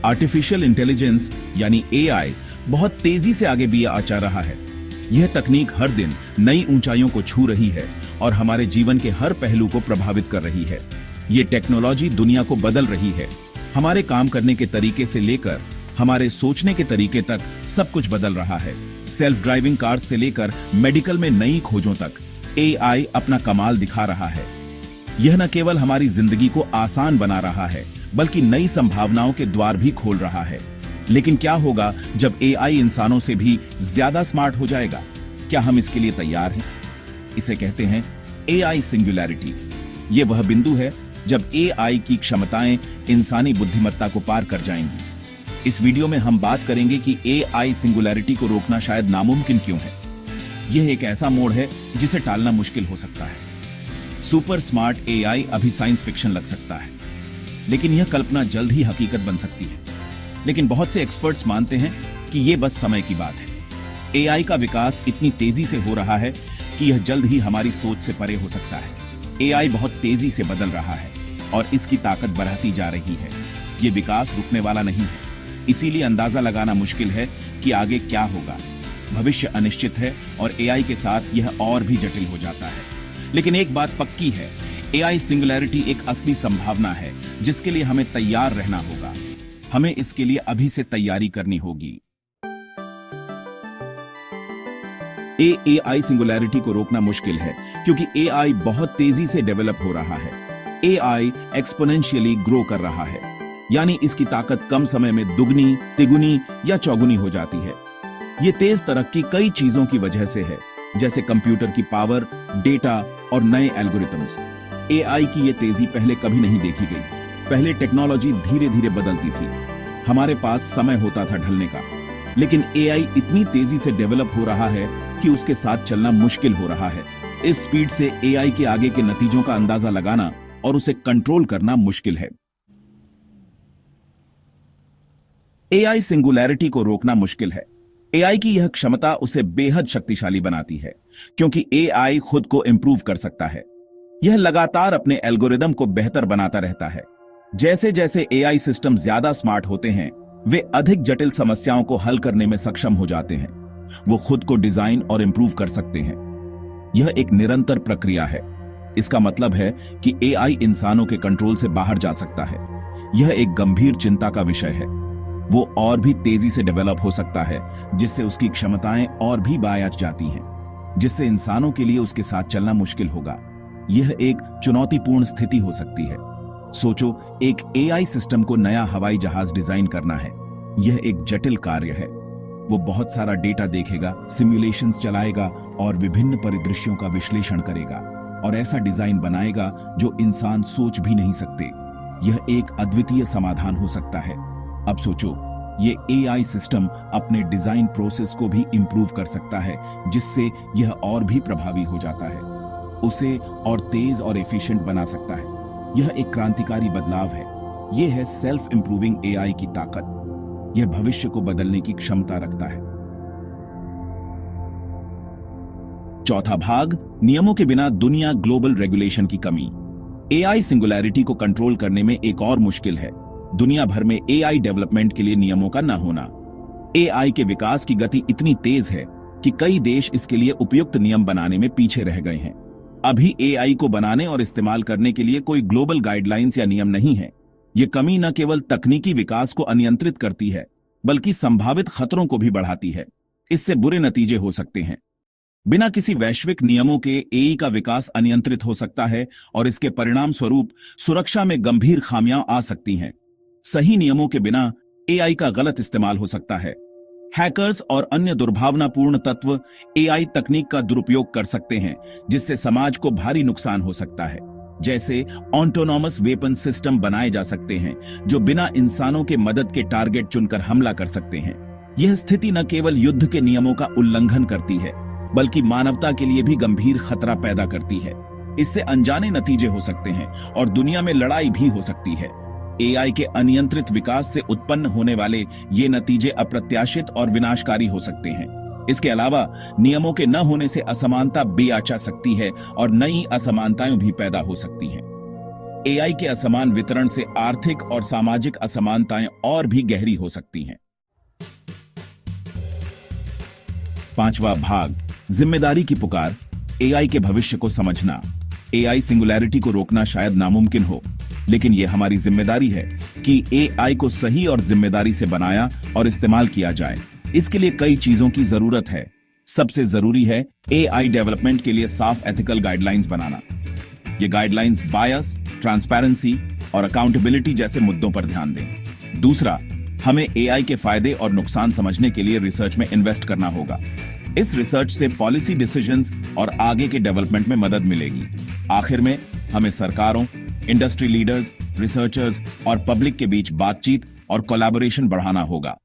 Artificial intelligence यानी AI बहुत तेजी से आगे भी जा रहा है। यह तकनीक हर दिन नई ऊंचाइयों को छू रही है और हमारे जीवन के हर पहलू को प्रभावित कर रही है। ये टेक्नोलॉजी दुनिया को बदल रही है। हमारे काम करने के तरीके से लेकर हमारे सोचने के तरीके तक सब कुछ बदल रहा है। सेल्फ ड्राइविंग कार्स से लेकर मेडिकल में नई खोजों तक एआई अपना कमाल दिखा रहा है। यह न केवल हमारी जिंदगी को आसान बना रहा है, बल्कि नई संभावनाओं के द्वार भी खोल रहा है। लेकिन क्या होगा जब एआई इंसानों से भी ज्यादा स्मार्ट हो जाएगा? क्या हम इसके लिए तैयार हैं? इसे कहते हैं एआई सिंगुलैरिटी। यह वह बिंदु है जब एआई की क्षमताएं इंसानी बुद्धिमत्ता को पार कर जाएंगी। इस वीडियो में हम बात करेंगे कि एआई सिंगुलैरिटी को रोकना शायद नामुमकिन क्यों है। यह एक ऐसा मोड़ है जिसे टालना मुश्किल हो सकता है। सुपर स्मार्ट एआई अभी साइंस फिक्शन लग सकता है, लेकिन यह कल्पना जल्द ही हकीकत बन सकती है। लेकिन बहुत से एक्सपर्ट्स मानते हैं कि यह बस समय की बात है। एआई का विकास इतनी तेजी से हो रहा है कि यह जल्द ही हमारी सोच से परे हो सकता है। एआई बहुत तेजी से बदल रहा है और इसकी ताकत बढ़ती जा रही है। यह विकास रुकने वाला नहीं है, इसीलिए अंदाजा लगाना मुश्किल है कि आगे क्या होगा। भविष्य अनिश्चित है और एआई के साथ यह और भी जटिल हो जाता है। लेकिन एक बात पक्की है, एआई सिंगुलैरिटी एक असली संभावना है जिसके लिए हमें तैयार रहना होगा। हमें इसके लिए अभी से तैयारी करनी होगी। एआई सिंगुलैरिटी को रोकना मुश्किल है क्योंकि एआई बहुत तेजी से डेवलप हो रहा है। एआई एक्सपोनेंशियली ग्रो कर रहा है, यानी इसकी ताकत कम समय में दुगनी, तिगुनी या चौगुनी हो जाती है। ये तेज तरक्की कई चीजों की वजह से है, जैसे कंप्यूटर की पावर, डेटा और नए एल्गोरिथम्स। एआई की ये तेजी पहले कभी नहीं देखी गई। पहले टेक्नोलॉजी धीरे धीरे बदलती थी, हमारे पास समय होता था ढलने का। लेकिन एआई इतनी तेजी से डेवलप हो रहा है कि उसके साथ चलना मुश्किल हो रहा है। इस स्पीड से एआई के आगे के नतीजों का अंदाजा लगाना और उसे कंट्रोल करना मुश्किल है। एआई सिंगुलैरिटी को रोकना मुश्किल है। एआई की यह क्षमता उसे बेहद शक्तिशाली बनाती है, क्योंकि एआई खुद को इंप्रूव कर सकता है। यह लगातार अपने एल्गोरिदम को बेहतर बनाता रहता है। जैसे जैसे एआई सिस्टम ज्यादा स्मार्ट होते हैं, वे अधिक जटिल समस्याओं को हल करने में सक्षम हो जाते हैं। वो खुद को डिजाइन और इंप्रूव कर सकते हैं। यह एक निरंतर प्रक्रिया है। इसका मतलब है कि एआई इंसानों के कंट्रोल से बाहर जा सकता है। यह एक गंभीर चिंता का विषय है। वो और भी तेजी से डेवलप हो सकता है, जिससे उसकी क्षमताएं और भी बायच जाती हैं, जिससे इंसानों के लिए उसके साथ चलना मुश्किल होगा। यह एक चुनौतीपूर्ण स्थिति हो सकती है। सोचो, एक एआई सिस्टम को नया हवाई जहाज डिजाइन करना है। यह एक जटिल कार्य है। वो बहुत सारा डेटा देखेगा, सिमुलेशंस चलाएगा और विभिन्न परिदृश्यों का विश्लेषण करेगा और ऐसा डिजाइन बनाएगा जो इंसान सोच भी नहीं सकते। यह एक अद्वितीय समाधान हो सकता है। अब सोचो, ये एआई सिस्टम अपने डिजाइन प्रोसेस को भी इंप्रूव कर सकता है, जिससे यह और भी प्रभावी हो जाता है। उसे और तेज और एफिशिएंट बना सकता है। यह एक क्रांतिकारी बदलाव है। यह है सेल्फ इंप्रूविंग एआई की ताकत। यह भविष्य को बदलने की क्षमता रखता है। चौथा भाग, नियमों के बिना दुनिया ग्लोबल रेगुलेशन की कमी। एआई सिंगुलैरिटी को कंट्रोल करने में एक और मुश्किल है दुनिया भर में एआई डेवलपमेंट के लिए नियमों का न होना। एआई के विकास की गति इतनी तेज है कि कई देश इसके लिए उपयुक्त नियम बनाने में पीछे रह गए हैं। अभी एआई को बनाने और इस्तेमाल करने के लिए कोई ग्लोबल गाइडलाइंस या नियम नहीं है। ये कमी न केवल तकनीकी विकास को अनियंत्रित करती है, बल्कि संभावित खतरों को भी बढ़ाती है। इससे बुरे नतीजे हो सकते हैं। बिना किसी वैश्विक नियमों के एआई का विकास अनियंत्रित हो सकता है और इसके परिणाम स्वरूप सुरक्षा में गंभीर खामियां आ सकती हैं। सही नियमों के बिना एआई का गलत इस्तेमाल हो सकता है। हैकर्स और अन्य दुर्भावनापूर्ण तत्व एआई तकनीक का दुरुपयोग कर सकते हैं, जिससे समाज को भारी नुकसान हो सकता है। जैसे ऑटोनॉमस वेपन सिस्टम बनाए जा सकते हैं जो बिना इंसानों के मदद के टारगेट चुनकर हमला कर सकते हैं। यह स्थिति न केवल युद्ध के नियमों का उल्लंघन करती है, बल्कि मानवता के लिए भी गंभीर खतरा पैदा करती है। इससे अनजाने नतीजे हो सकते हैं और दुनिया में लड़ाई भी हो सकती है। एआई के अनियंत्रित विकास से उत्पन्न होने वाले ये नतीजे अप्रत्याशित और विनाशकारी हो सकते हैं। इसके अलावा नियमों के न होने से असमानता भी आ सकती है और नई असमानताएं भी पैदा हो सकती हैं। एआई के असमान वितरण से आर्थिक और सामाजिक असमानताएं और भी गहरी हो सकती हैं। 5वां भाग, जिम्मेदारी की पुकार, एआई के भविष्य को समझना। एआई सिंगुलैरिटी को रोकना शायद नामुमकिन हो, लेकिन यह हमारी जिम्मेदारी है कि एआई को सही और जिम्मेदारी से बनाया और इस्तेमाल किया जाए। इसके लिए कई चीजों की जरूरत है। सबसे जरूरी है एआई डेवलपमेंट के लिए साफ एथिकल गाइडलाइंस बनाना। ये गाइडलाइंस बायस, ट्रांसपेरेंसी और अकाउंटेबिलिटी जैसे मुद्दों पर ध्यान दें। दूसरा, हमें एआई के फायदे और नुकसान समझने के लिए रिसर्च में इन्वेस्ट करना होगा। इस रिसर्च से पॉलिसी डिसीजंस और आगे के डेवलपमेंट में मदद मिलेगी। आखिर में हमें सरकारों, इंडस्ट्री लीडर्स, रिसर्चर्स और पब्लिक के बीच बातचीत और कोलैबोरेशन बढ़ाना होगा।